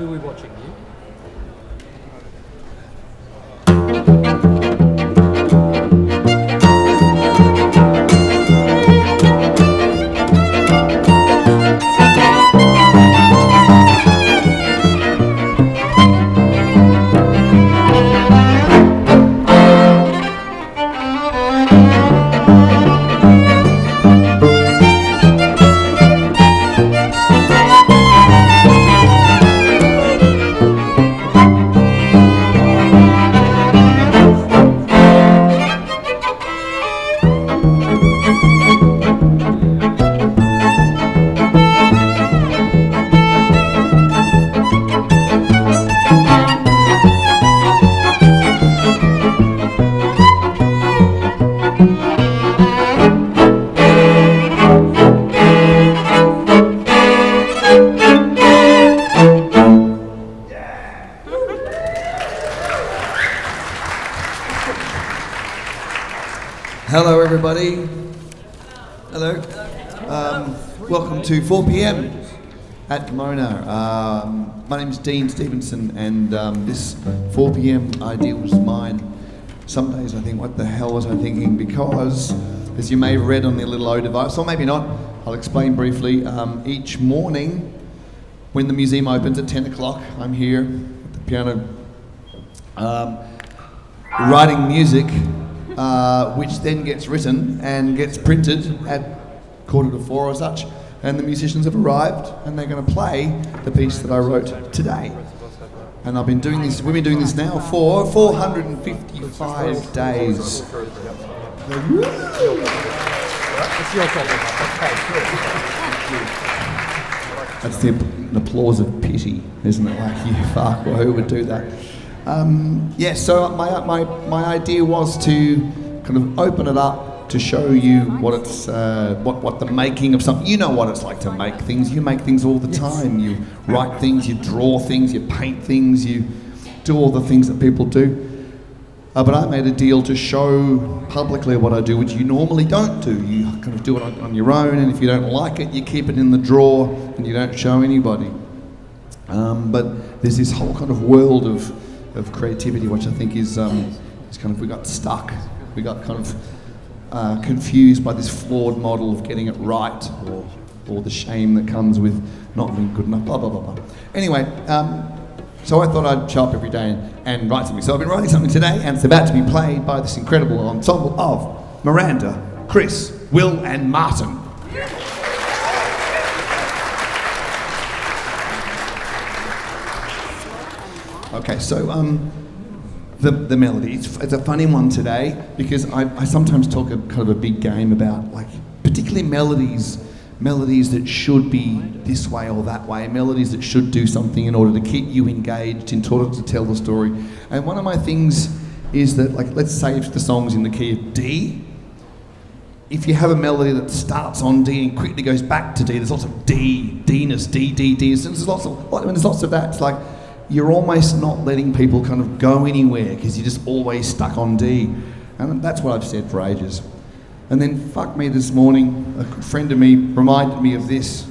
Who are we watching? You? Hello everybody. Hello. Welcome to 4 p.m. at Mona. My name is Dean Stevenson, and this 4 p.m. idea was mine. Some days I think, what the hell was I thinking? Because, as you may have read on the little O device, or maybe not, I'll explain briefly. Each morning when the museum opens at 10 o'clock, I'm here at the piano writing music, which then gets written and gets printed at 4:45 or such, and the musicians have arrived and they're going to play the piece that I wrote today. And I've been doing this, we've been doing this now for 455 days. It's your topic. That's the applause of pity, isn't it? Like, you fuck, well, who would do that? So my idea was to kind of open it up to show you what it's what the making of something. You know what it's like to make things. You make things all the time. You write things, you draw things, you paint things, you do all the things that people do. But I made a deal to show publicly what I do, which you normally don't do. You kind of do it on your own, and if you don't like it, you keep it in the drawer and you don't show anybody. But there's this whole kind of world of creativity, which I think is kind of, we got stuck. We got kind of confused by this flawed model of getting it right, or the shame that comes with not being good enough, blah, blah, blah, blah. Anyway, so I thought I'd show up every day and write something. So I've been writing something today, and it's about to be played by this incredible ensemble of Miranda, Chris, Will, and Martin. Okay, so the melody, it's a funny one today, because I sometimes talk a kind of a big game about, like, particularly melodies that should be this way or that way, melodies that should do something in order to keep you engaged, in order to tell the story. And one of my things is that, like, let's say if the song's in the key of D, if you have a melody that starts on D and quickly goes back to D, there's lots of D-ness, D, there's lots of that. It's like, you're almost not letting people kind of go anywhere because you're just always stuck on D. And that's what I've said for ages. And then, fuck me, this morning, a good friend of me reminded me of this.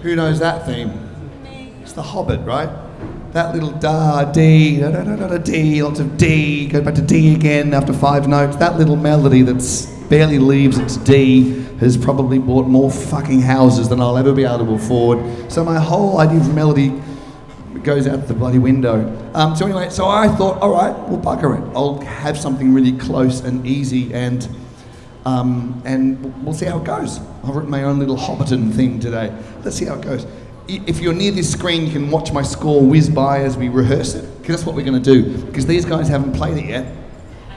Who knows that theme? It's The Hobbit, right? That little da, D, da, da, da, da, da, D, lots of D, go back to D again after 5 notes. That little melody that's barely leaves its D has probably bought more fucking houses than I'll ever be able to afford. So my whole idea of melody goes out the bloody window. So anyway, so I thought, all right, we'll bugger it. I'll have something really close and easy, and we'll see how it goes. I've written my own little Hobbiton thing today. Let's see how it goes. If you're near this screen, you can watch my score whiz by as we rehearse it, because that's what we're going to do, because these guys haven't played it yet.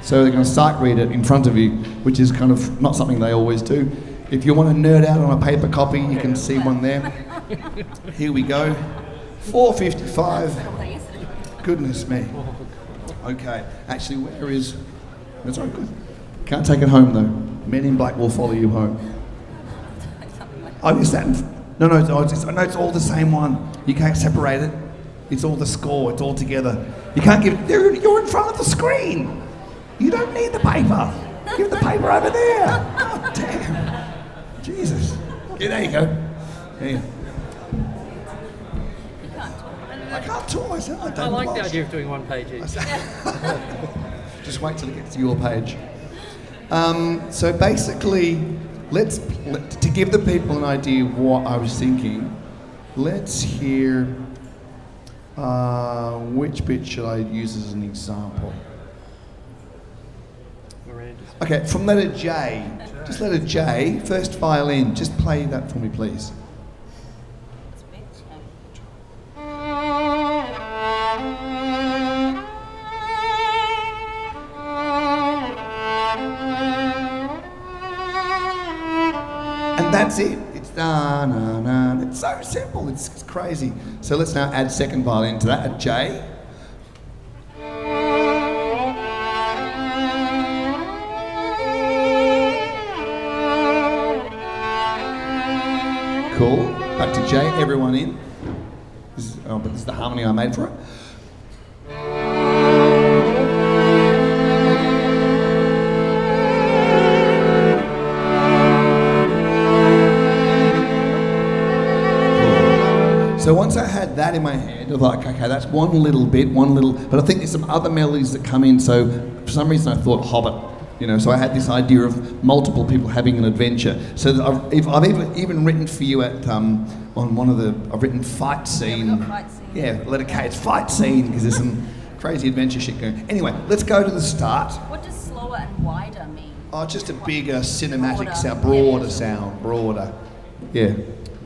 So they're going to sight read it in front of you, which is kind of not something they always do. If you want to nerd out on a paper copy, you can see one there. Here we go. 4:55. Goodness me. Okay. Actually, where is... That's all right, good. Can't take it home, though. Men in Black will follow you home. Oh, is that... No, it's all the same one. You can't separate it. It's all the score. It's all together. You can't give... You're in front of the screen. You don't need the paper. Give the paper over there. Oh, damn. Jesus. Yeah, there you go. There you go. You can't talk. I can't talk myself. I don't I like the blush. idea of doing one page each. Just wait till it gets to your page. So basically, to give the people an idea of what I was thinking, let's hear which bit should I use as an example? Miranda's. Okay, from letter J. Just letter J, first violin. Just play that for me, please. It's a bit, And that's it. It's da na na. It's so simple. It's crazy. So let's now add second violin to that at J. Cool. Back to J. Everyone in. But this is the harmony I made for it. So once I had that in my head, I was like, okay, that's one little bit, but I think there's some other melodies that come in, so for some reason I thought Hobbit, so I had this idea of multiple people having an adventure. So that I've even written for you on one of I've written fight scene. Yeah, we got fight scene. Yeah, letter K, it's fight scene, because there's some crazy adventure shit going. Anyway, let's go to the start. What does slower and wider mean? Oh, just a bigger cinematic Broader. sound, broader. Yeah. I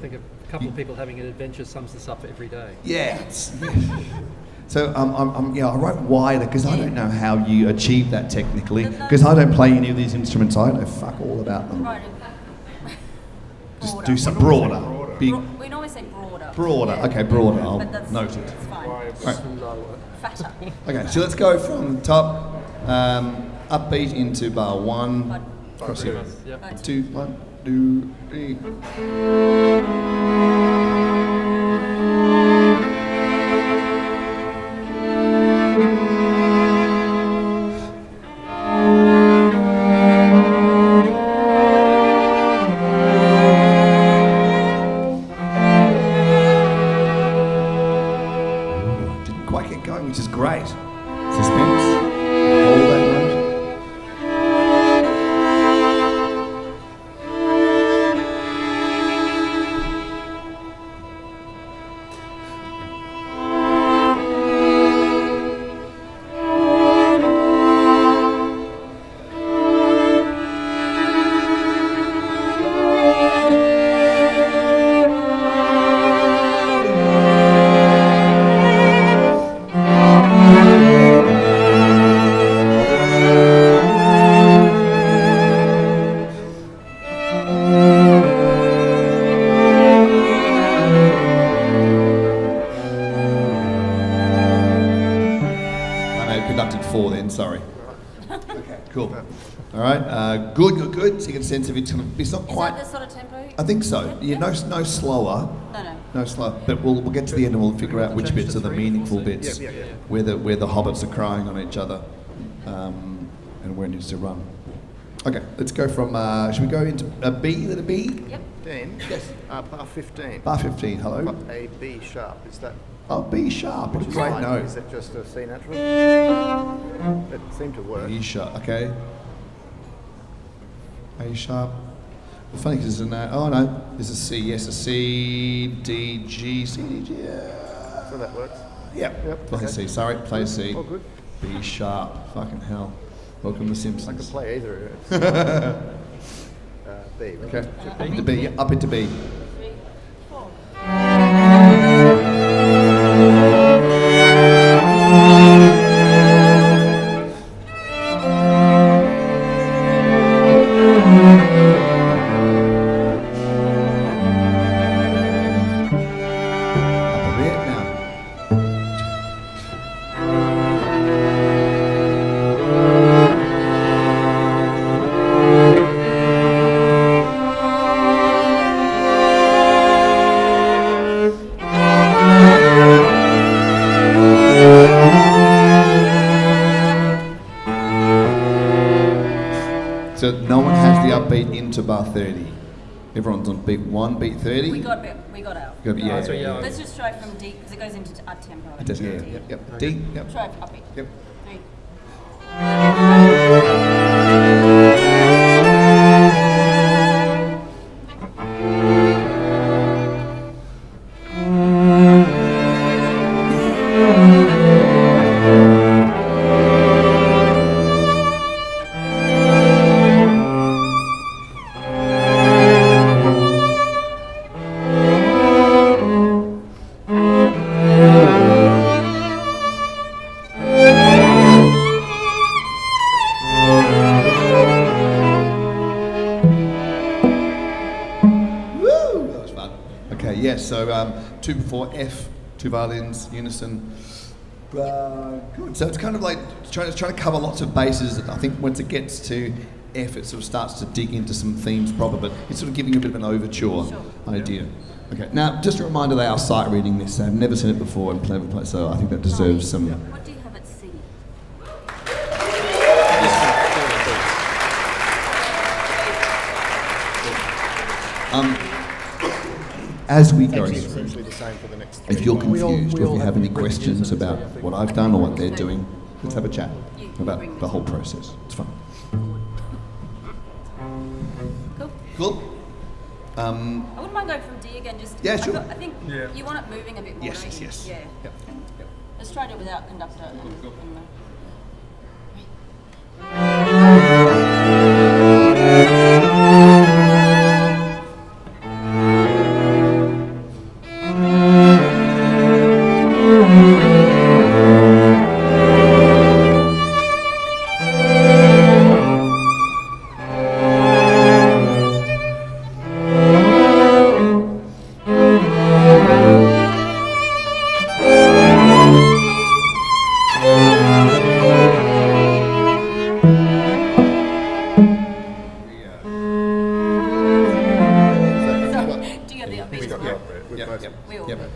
think a couple of people having an adventure sums this up every day. Yeah. So I wrote wider because I don't know how you achieve that technically, because I don't play any of these instruments. I know fuck all about them. Right. Just Broader. do some broader. Big, We normally say broader. broader. Yeah. Okay, broader. I'll But that's, note it. It's fine. Right. Slower. Fatter. Okay, so let's go from the top, upbeat into bar one. But Cross here. Yep. 2, 1, 2, 3. Didn't quite get going, which is great. Suspense. Hold that note. Conducted 4 then, sorry. Okay, cool. All right, good. So you get a sense of it's not quite. Is that the sort of tempo? I think so. Yeah, no slower. No slower. But we'll get to the end and we'll figure out which bits are the meaningful bits, where the hobbits are crying on each other, and where it needs to run. Okay, let's go from. Should we go into a B? Letter B. Yep. Dean? Yes. Bar 15. Bar 15. Hello. Got a B sharp. Is that Oh, B sharp. What a great fine? note. Is that just a C natural? It seemed to work. E sharp. Okay. A sharp. Well, funny because there's a oh no, there's a C. Yes, a C, D, G, C, D, G. Yeah. So that works. Yep. Play okay. C. Sorry, play C. Oh, good. B sharp. Fucking hell. Welcome to I Simpsons. could play either. It's, B. Right? Okay. Into B. Yeah, up into B. 3, 4. Up a bit now. So no one has the upbeat into bar 30. Everyone's on beat 1, beat 30. We got out. Yeah. so yeah. Let's just try from D because it goes into up tempo. It does, yeah. D. Yep. D. Yep. Try upbeat. Yep. 3. Woo! That was fun. Okay, yes, so 2 before F, 2 violins, unison. Good. So it's kind of like trying to cover lots of bases. I think once it gets to F, it sort of starts to dig into some themes proper, but it's sort of giving you a bit of an overture idea. Okay, now just a reminder they are sight reading this. I've never seen it before and played with it, so I think that deserves some. What do you have at C? As we go Actually, through, essentially the same for the next 3. if you're We all- confused we or if all you have have any different questions views on about this. what I've done or what they're doing, let's have a chat You about bring the whole process. It's fun. Cool. Cool. I wouldn't mind going from D again. Just Yeah, sure. I think you want it moving a bit more. Yes, don't yes, you? yes. Yeah. Yep. Yep. Let's try to do it without conductor and do you have the upbeat We as got well? that with Yep, both. yep. We all Yep.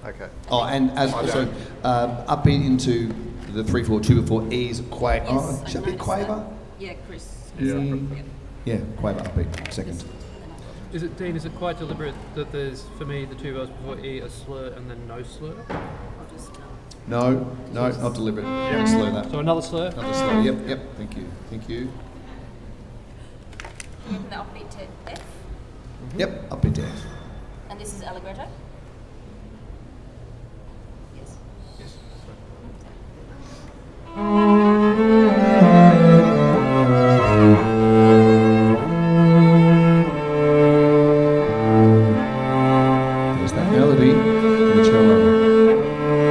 Okay. Oh, and as I also don't. upbeat into the 3/4, 2/4 E's quaver. Yes, Oh, I should it be noticed quaver? that. Yeah, Chris. Yeah, quaver upbeat. Second. Is it, Dean, is it quite deliberate that there's, for me, the 2 vowels before E a slur and then no slur? I'll just No, not deliberate. Don't slur that. So another slur? Another slur. Yep, yep. Thank you. Thank you. in the upbeat to F, Yep, upbeat to F. and this is allegretto. Yes. There's that melody in the cello.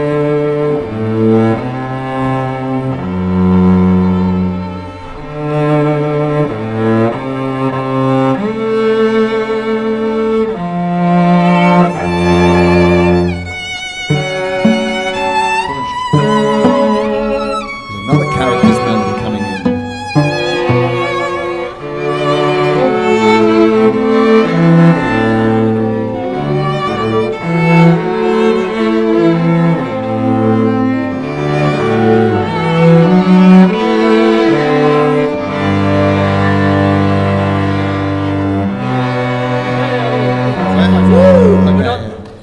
There's another character's melody coming in.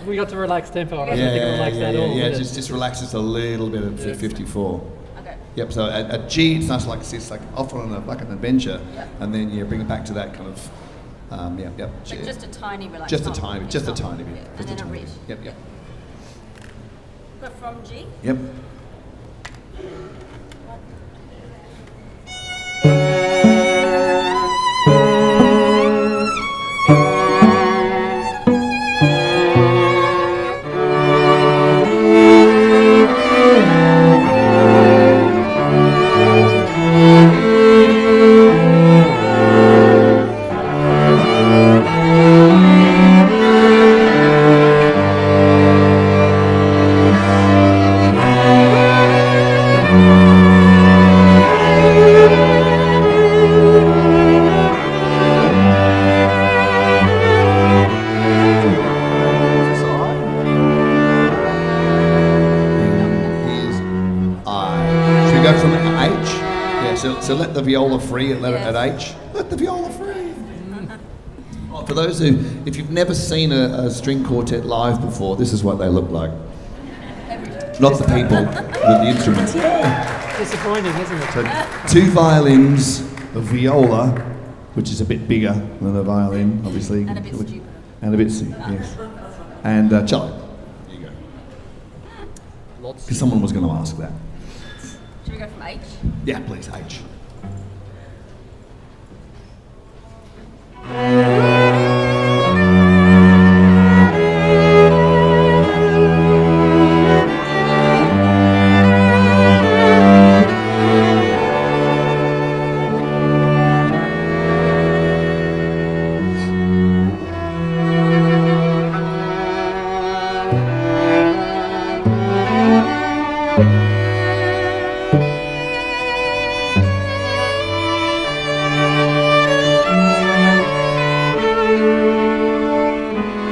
We got to relax tempo. I don't think Yeah, relax yeah, at yeah, all. yeah. did it? Just relax just a little bit at 54. Okay. Yep. So at G, it's nice, like it's like off on like an adventure, Yep. and then you bring it back to that kind of, G. But just a tiny relax. Just a not- tiny, it's just a not- tiny bit. yeah, Just and then a tiny reach. bit. Yep, yep, But from G, yep. Here's I. Should we go from H? Yeah. So let the viola free and let it at H. Let the viola free. For those who, if you've never seen a string quartet live before, this is what they look like. Not the people, but the instruments. Yeah. Disappointing, isn't it? So 2 violins, a viola, which is a bit bigger than a violin, obviously. And a bit stupider. And a bit, yes. And cello. There you go. Lots. Because someone was going to ask that. Should we go from H? Yeah, please, H.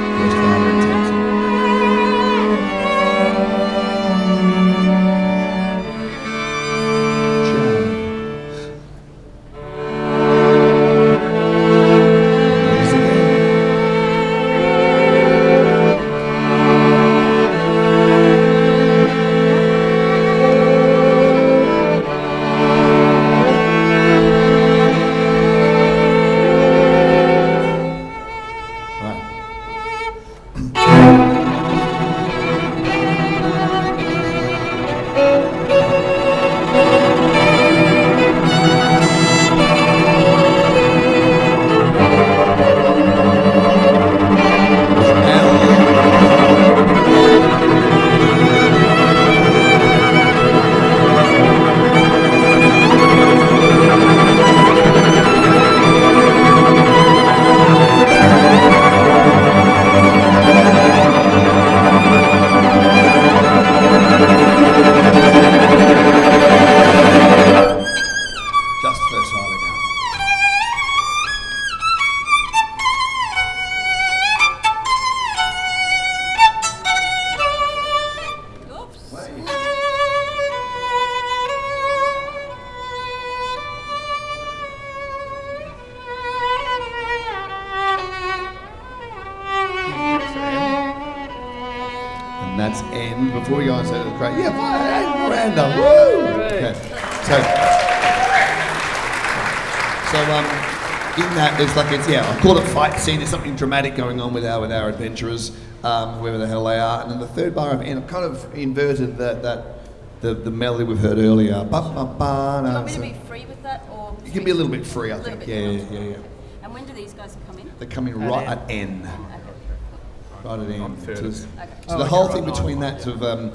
First violin takes it. Just first violin now. Oops. And that's N. Before we go on to the great, yeah, Miranda, woo! Okay. So in that, there's like, I call it fight scene. There's something dramatic going on with our adventurers, whoever the hell they are. And then the third bar of N, I've kind of inverted the melody we've heard earlier. Ba, ba, ba, Do you no, want me to so be free with that, or you can be a little bit free, I Little think. bit, Yeah. And when do these guys come in? They're coming right at N. Right at N. third So, of so it. the whole thing between that sort of,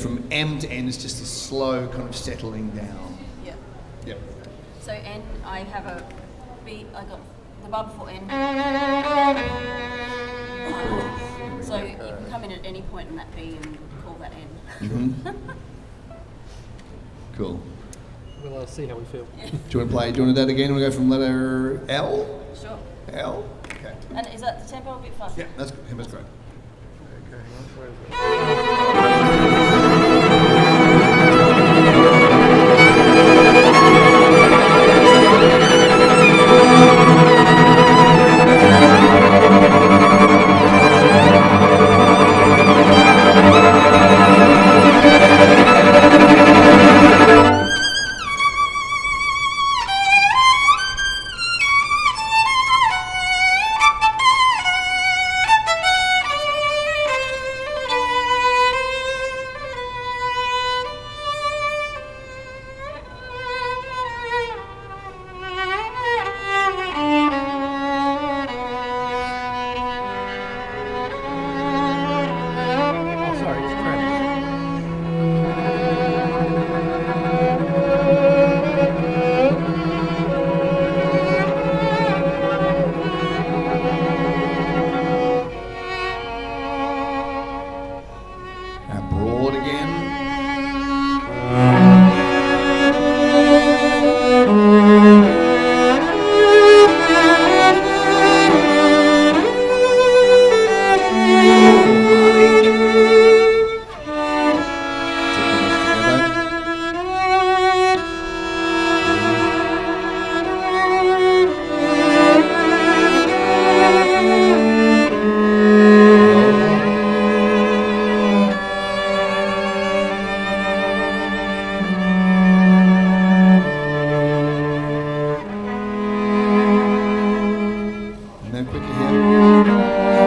from M to N is just a slow kind of settling down. Yeah. Yep. So N, I have a B. I got the bar before N. So you can come in at any point in that B and call that N. Mm-hmm. Cool. We'll see how we feel. Do you want to play? Do you want to do that again? We'll go from letter L. Sure. L. Okay. And is that the tempo a bit faster? Yeah, that's good. That's great. Okay, where is it? No quicker here.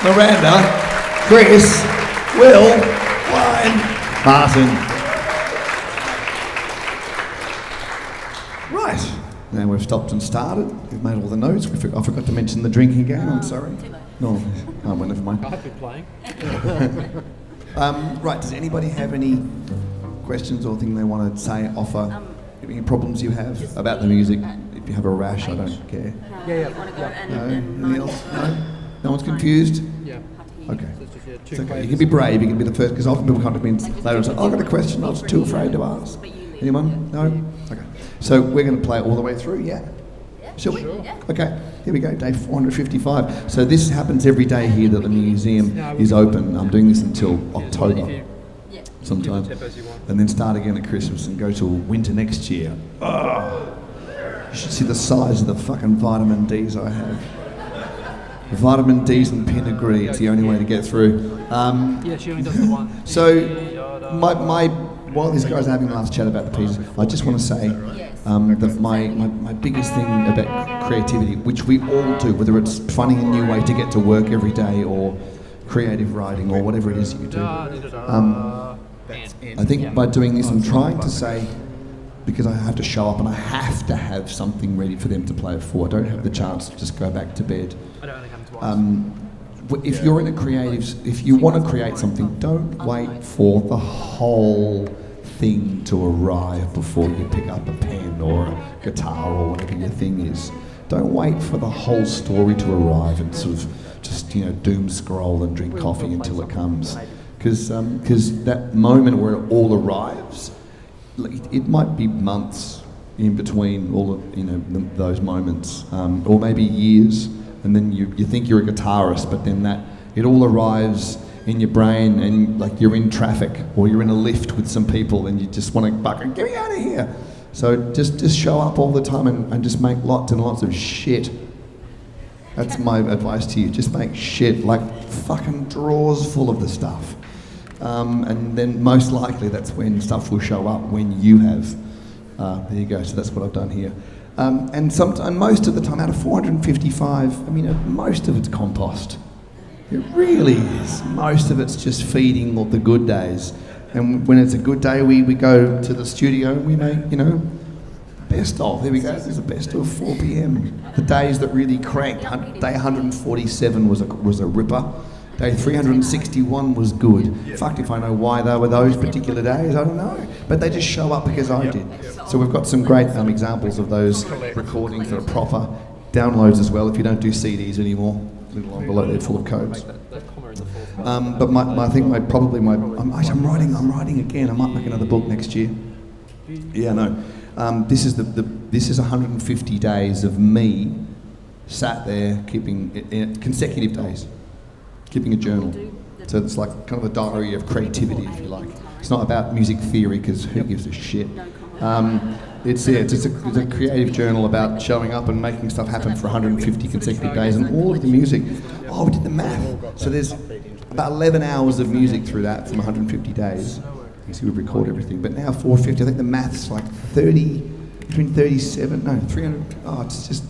Miranda, Chris, Will, Ryan, Martin. Right, now we've stopped and started. We've made all the notes. I forgot to mention the drinking game, I'm sorry. Too late. No, oh, well, never mind. I've been playing. Right, does anybody have any questions or thing they want to say, offer? Any problems you have about the music? If you have a rash, I don't care. You want to go and, No? and Anything else? No? No one's confused? Yeah. Okay. So it's just, yeah, It's two okay. quavers. You can be brave. You can be the first, because often people come to me and later and say, "I've got a question. I was too afraid to ask." Anyone? No? Okay. So we're going to play it all the way through, yeah? Shall we? Yeah. Okay. Here we go, day 455. So this happens every day here that the museum is open. I'm doing this until If October you Yeah. sometime. do the tempos you want. And then start again at Christmas and go till winter next year. Oh, you should see the size of the fucking vitamin Ds I have. Vitamin D's and Pinot it's the only way to get through. Yeah, she only does the one. So, while these guys are having the last chat about the pieces, I just want to say that my biggest thing about creativity, which we all do, whether it's finding a new way to get to work every day or creative writing or whatever it is you do, I think by doing this I'm trying to say, because I have to show up and I have to have something ready for them to play it for. I don't have the chance to just go back to bed. I don't only come twice. If you're in a creative, if you want to create something, don't wait for the whole thing to arrive before you pick up a pen or a guitar or whatever your thing is. Don't wait for the whole story to arrive and sort of just, doom scroll and drink coffee until it comes. Because that moment where it all arrives, it might be months in between all of, those moments, or maybe years. And then you think you're a guitarist, but then it all arrives in your brain, and like you're in traffic or you're in a lift with some people, and you just want to fucking get me out of here. So just show up all the time and just make lots and lots of shit. That's my advice to you. Just make shit, like fucking drawers full of the stuff, and then most likely that's when stuff will show up when you have. There you go. So that's what I've done here. And most of the time, out of 455, most of it's compost. It really is. Most of it's just feeding all the good days. And when it's a good day, we go to the studio and we make, best of. Here we go. This is the best of 4 p.m. The days that really cranked. Day 147 was a ripper. Day 361 was good. Fucked if I know why they were those particular days, I don't know. But they just show up because I did. So we've got some great examples of those recordings that are proper. Downloads as well if you don't do CDs anymore. A little envelope there full of codes. But I'm writing again. I might make another book next year. Yeah, no. This is 150 days of me sat there keeping consecutive days. Keeping a journal. So it's like kind of a diary of creativity, if you like. It's not about music theory, because who gives a shit. It's a creative journal about showing up and making stuff happen for 150 consecutive days, and all of the music. Oh, we did the math. So there's About 11 hours of music through that from 150 days. You see, we record everything. But now 450, I think the math's like 30, between 37, no, 300, it's just,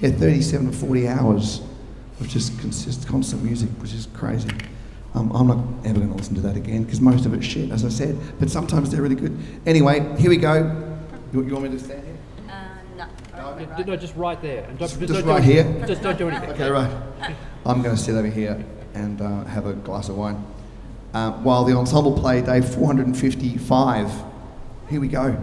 37 and 40 hours of just constant music, which is crazy. I'm not ever going to listen to that again because most of it's shit, as I said, but sometimes they're really good. Anyway, here we go. You want me to stand here? No. No, just right there. And Just don't right do here? anything. Just don't do anything. Okay, right. I'm going to sit over here and have a glass of wine. While the ensemble play day 455. Here we go.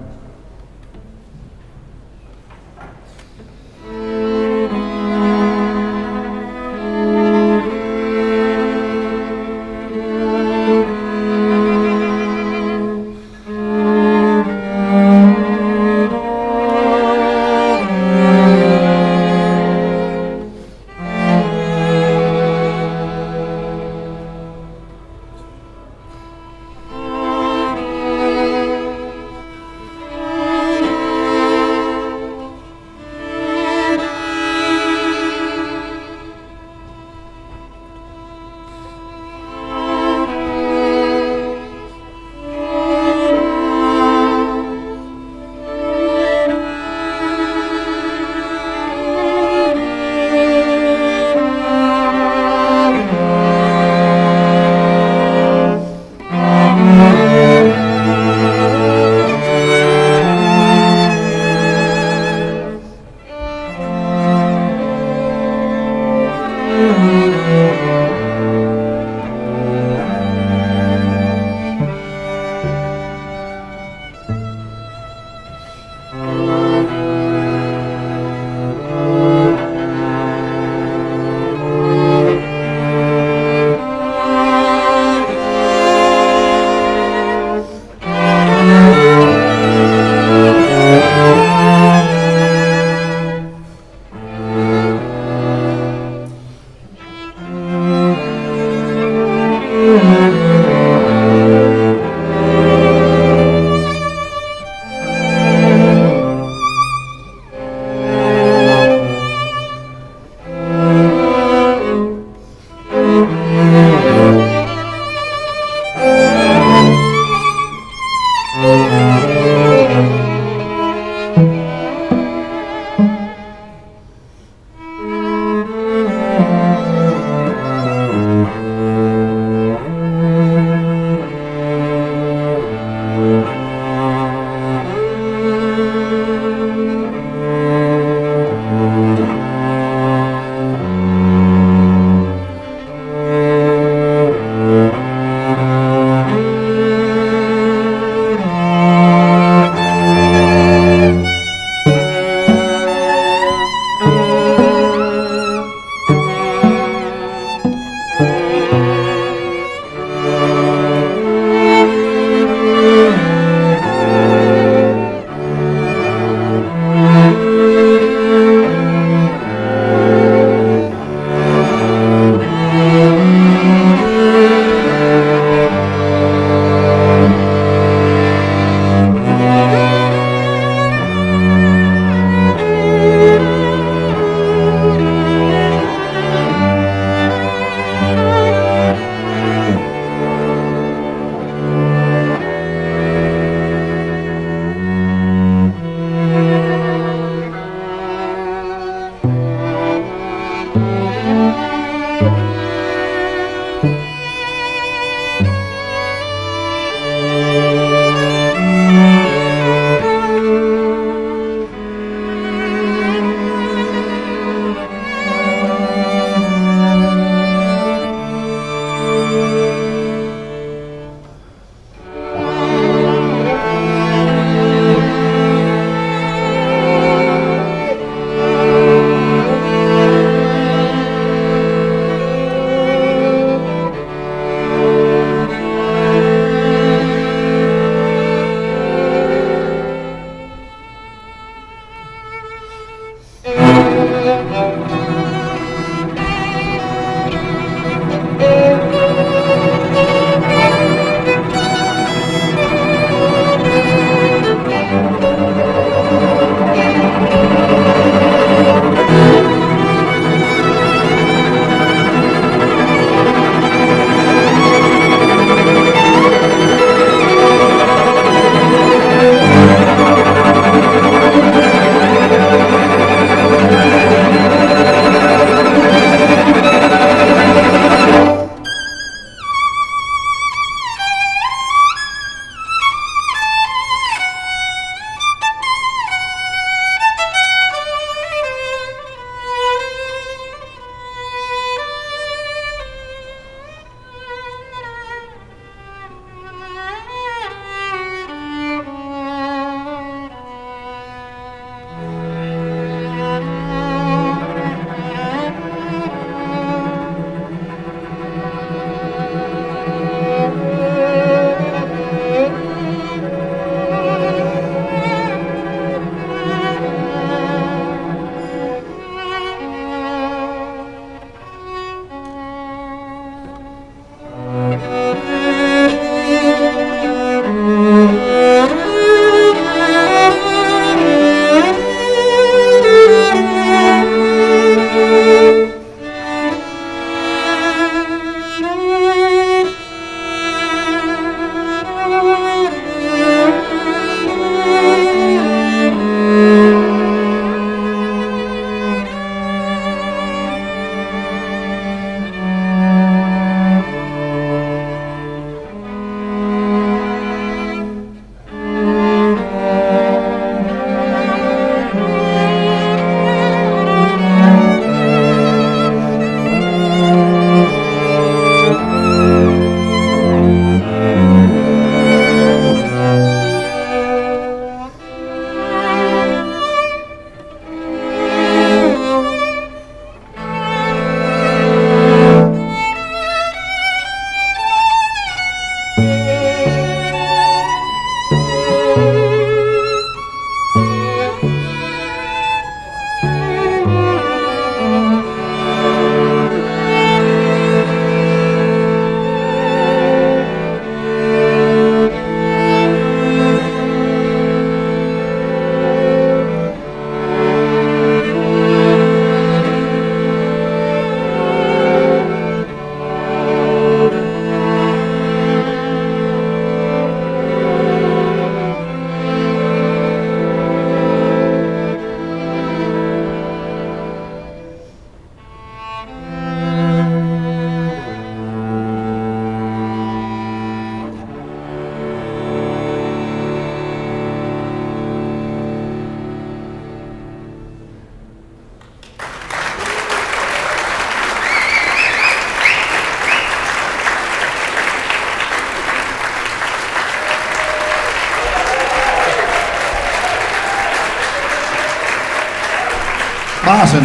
Martin,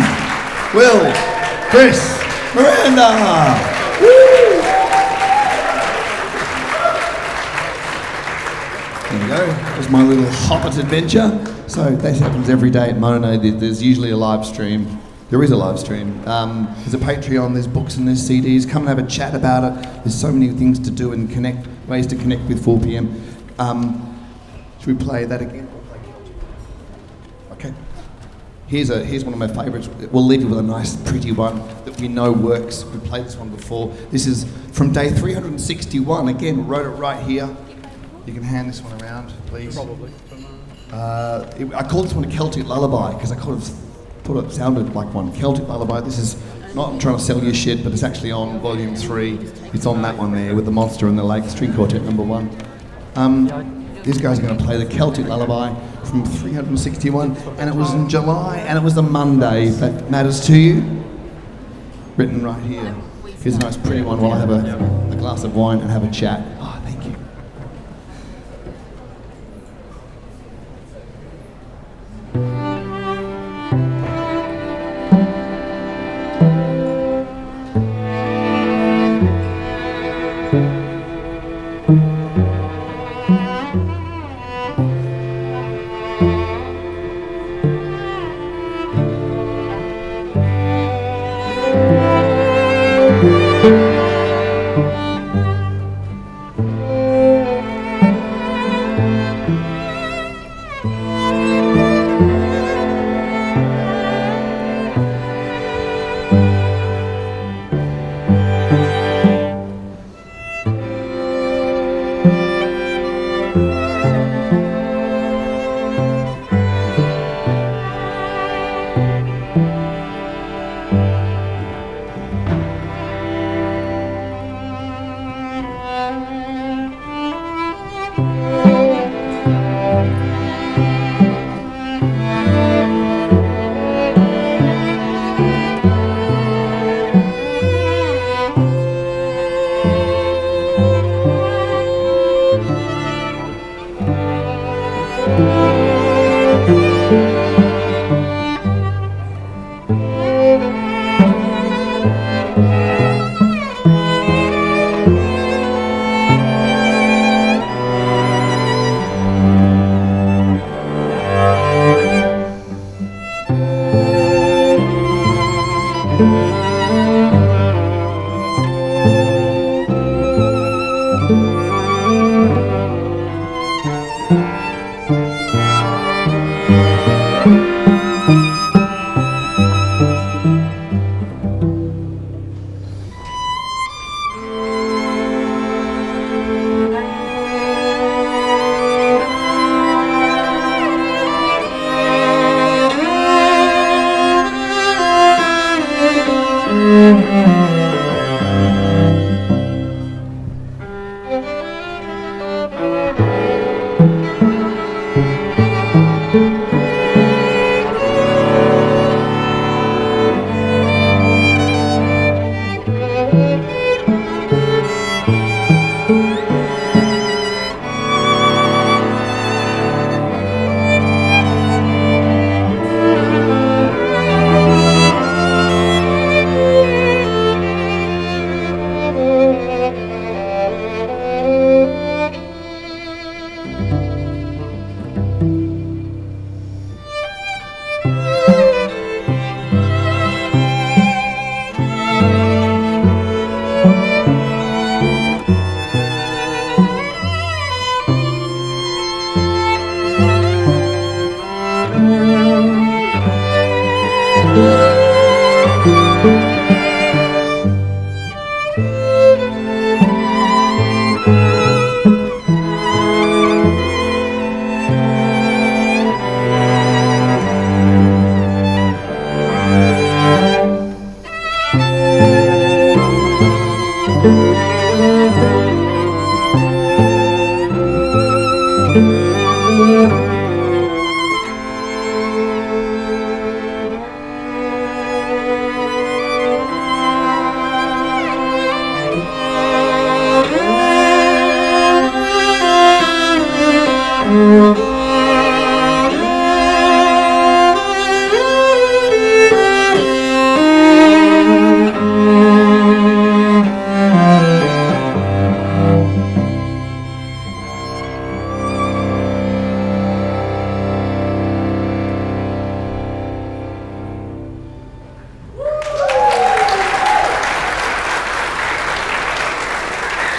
Will, Chris, Miranda. Woo! There we go. There's my little Hobbit adventure. So that happens every day at Mono. There's usually a live stream. There is a live stream. There's a Patreon, there's books and there's CDs. Come and have a chat about it. There's so many things to do and ways to connect with 4pm. Should we play that again? Okay. Here's one of my favourites. We'll leave you with a nice, pretty one that we know works. We've played this one before. This is from day 361. Again, wrote it right here. You can hand this one around, please. Probably. I called this one a Celtic lullaby because I kind of thought it sounded like one. Celtic lullaby. This is not trying to sell you shit, but it's actually on volume 3. It's on that one there with the monster and the lake, string quartet number 1. This guy's going to play the Celtic lullaby from 361, and it was in July, and it was a Monday. If that matters to you, written right here. Here's a nice pretty one while I have a glass of wine and have a chat. Oh, thank you.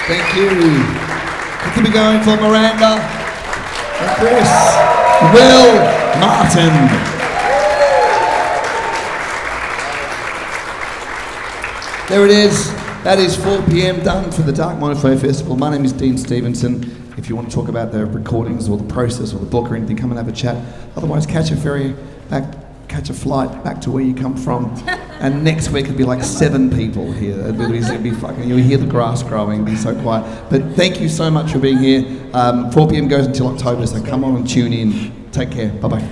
Thank you. We keep it going for Miranda and Chris. Will Martin. There it is. That is 4 p.m. done for the Dark Monofo Festival. My name is Dean Stevenson. If you want to talk about the recordings or the process or the book or anything, come and have a chat. Otherwise, catch a flight back to where you come from. And next week it'll be like 7 people here. It'll be fucking. You'll hear the grass growing. It'll be so quiet. But thank you so much for being here. 4 p.m. goes until October, so come on and tune in. Take care. Bye bye.